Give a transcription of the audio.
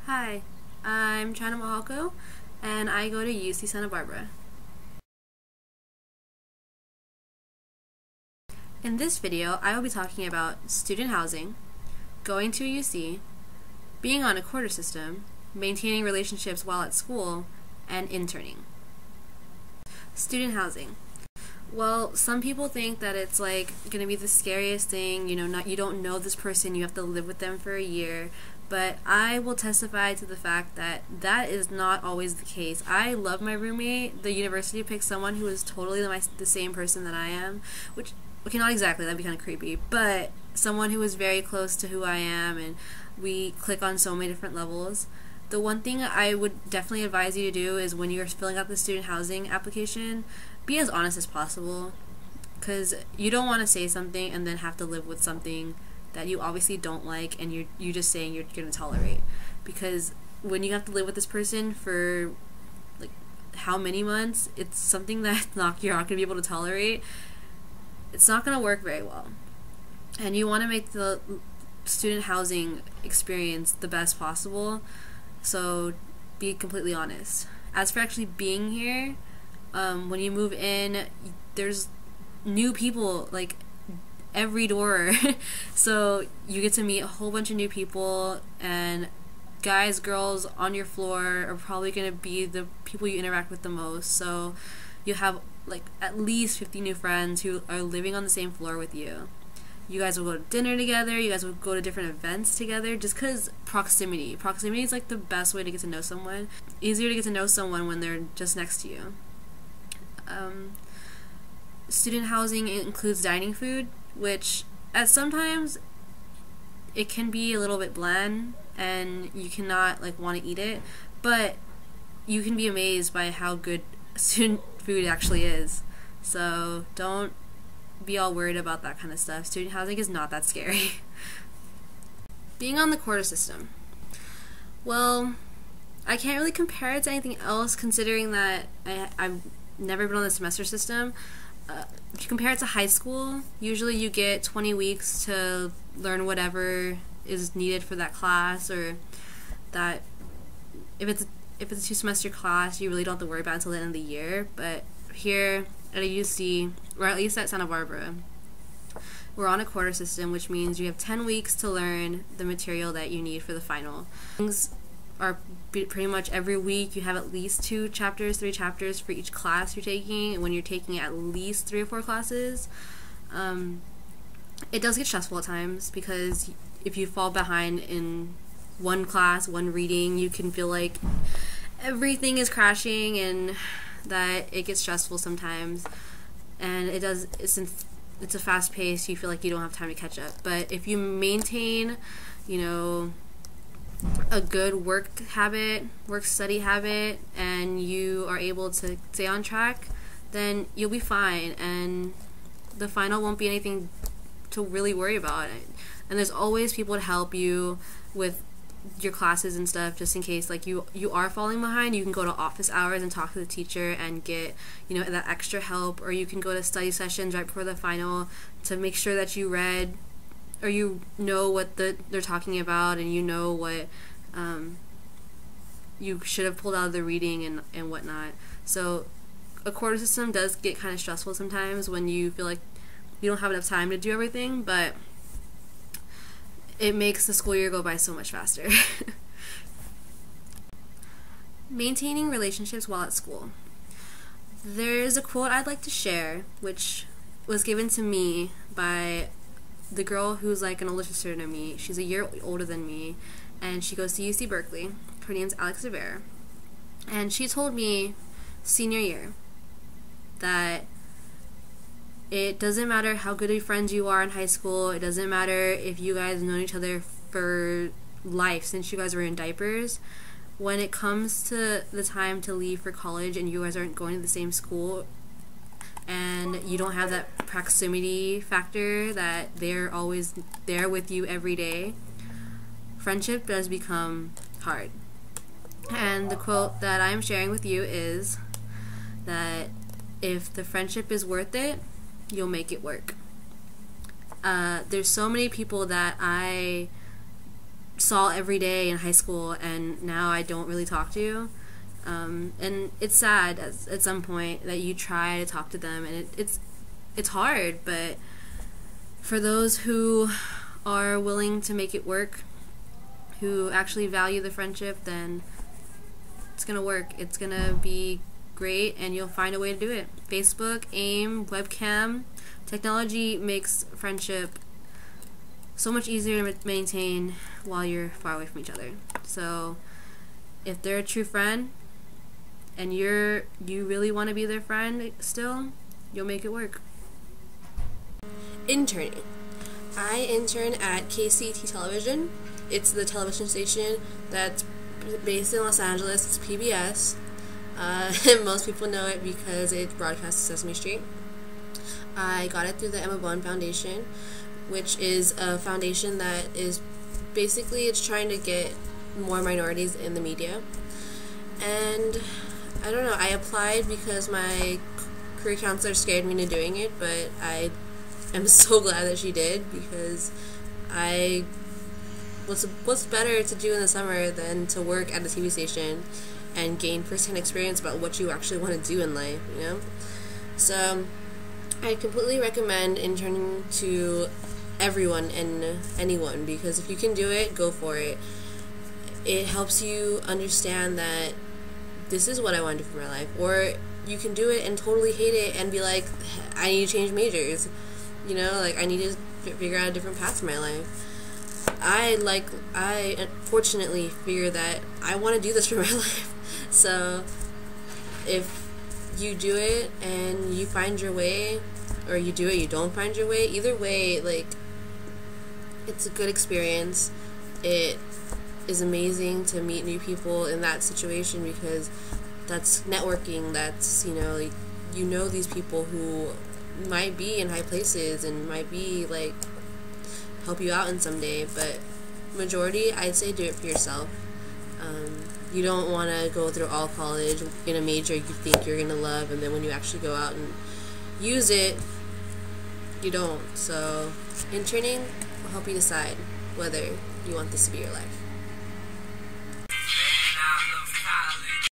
Hi, I'm Chynne Mihalko, and I go to UC Santa Barbara. In this video, I will be talking about student housing, going to a UC, being on a quarter system, maintaining relationships while at school, and interning. Student housing. Well, some people think that it's like going to be the scariest thing, you don't know this person, you have to live with them for a year, but I will testify to the fact that that is not always the case. I love my roommate. The university picked someone who is totally the same person that I am, which, okay, not exactly, that'd be kind of creepy, but someone who is very close to who I am, and we click on so many different levels. The one thing I would definitely advise you to do is when you're filling out the student housing application, be as honest as possible, because you don't want to say something and then have to live with something that you obviously don't like and you're just saying you're going to tolerate. Because when you have to live with this person for like how many months, it's something that you're not going to be able to tolerate. It's not going to work very well. And you want to make the student housing experience the best possible, so be completely honest. As for actually being here, when you move in, there's new people like every door so you get to meet a whole bunch of new people, and guys, girls on your floor are probably going to be the people you interact with the most, so you have like at least 50 new friends who are living on the same floor with you. You guys will go to dinner together, you guys will go to different events together, just because proximity is like the best way to get to know someone. Easier to get to know someone when they're just next to you. Student housing includes dining food, which at sometimes it can be a little bit bland and you cannot want to eat it, but you can be amazed by how good student food actually is. So don't be all worried about that kind of stuff. Student housing is not that scary. Being on the quarter system. Well, I can't really compare it to anything else, considering that I've never been on the semester system. If you compare it to high school, usually you get 20 weeks to learn whatever is needed for that class, or that if it's a 2-semester class, you really don't have to worry about it until the end of the year. But here at a UC, or at least at Santa Barbara, we're on a quarter system, which means you have 10 weeks to learn the material that you need for the final. Things are pretty much every week you have at least 3 chapters for each class you're taking, and when you're taking at least 3 or 4 classes, it does get stressful at times, because if you fall behind in one class, one reading, you can feel like everything is crashing and that it gets stressful sometimes, and since it's a fast pace, you feel like you don't have time to catch up. But if you maintain, a good work study habit, and you are able to stay on track, then you'll be fine, and the final won't be anything to really worry about. And there's always people to help you with your classes and stuff, just in case you are falling behind. You can go to office hours and talk to the teacher and get that extra help, or you can go to study sessions right before the final to make sure that you read, or you know what they're talking about, and you know what you should have pulled out of the reading and whatnot. So a quarter system does get kind of stressful sometimes when you feel like you don't have enough time to do everything, but it makes the school year go by so much faster. Maintaining relationships while at school. There's a quote I'd like to share, which was given to me by the girl who's like an older sister to me. She's a year older than me, and she goes to UC Berkeley. Her name's Alex Rivera, and she told me senior year that it doesn't matter how good of friends you are in high school. It doesn't matter if you guys have known each other for life since you guys were in diapers. When it comes to the time to leave for college and you guys aren't going to the same school, and you don't have that proximity factor that they're always there with you every day, friendship does become hard. And the quote that I'm sharing with you is that if the friendship is worth it, you'll make it work. There's so many people that I saw every day in high school, and now I don't really talk to. And it's sad at some point that you try to talk to them, and it's hard, but for those who are willing to make it work, who actually value the friendship, then it's gonna work. It's gonna be great, and you'll find a way to do it. Facebook, AIM, webcam, technology makes friendship so much easier to maintain while you're far away from each other. So if they're a true friend and you really want to be their friend still, you'll make it work. Interning. I intern at KCT Television. It's the television station that's based in Los Angeles. It's PBS. And most people know it because it broadcasts Sesame Street. I got it through the Emma Bond Foundation, which is a foundation that is basically, it's trying to get more minorities in the media. And I don't know, I applied because my career counselor scared me into doing it, but I am so glad that she did, because what's better to do in the summer than to work at a TV station and gain first-hand experience about what you actually want to do in life, you know? So I completely recommend interning to everyone and anyone, because if you can do it, go for it. It helps you understand that this is what I want to do for my life. Or you can do it and totally hate it and be like, I need to change majors. You know, like, I need to figure out a different path for my life. I unfortunately figure that I want to do this for my life. So if you do it and you find your way, or you do it, you don't find your way, either way, like, it's a good experience. It is amazing to meet new people in that situation, because that's networking. That's, you know these people who might be in high places and might be, like, help you out in some day, but majority, I'd say do it for yourself. You don't want to go through all college in a major you think you're going to love, and then when you actually go out and use it, you don't. So interning will help you decide whether you want this to be your life.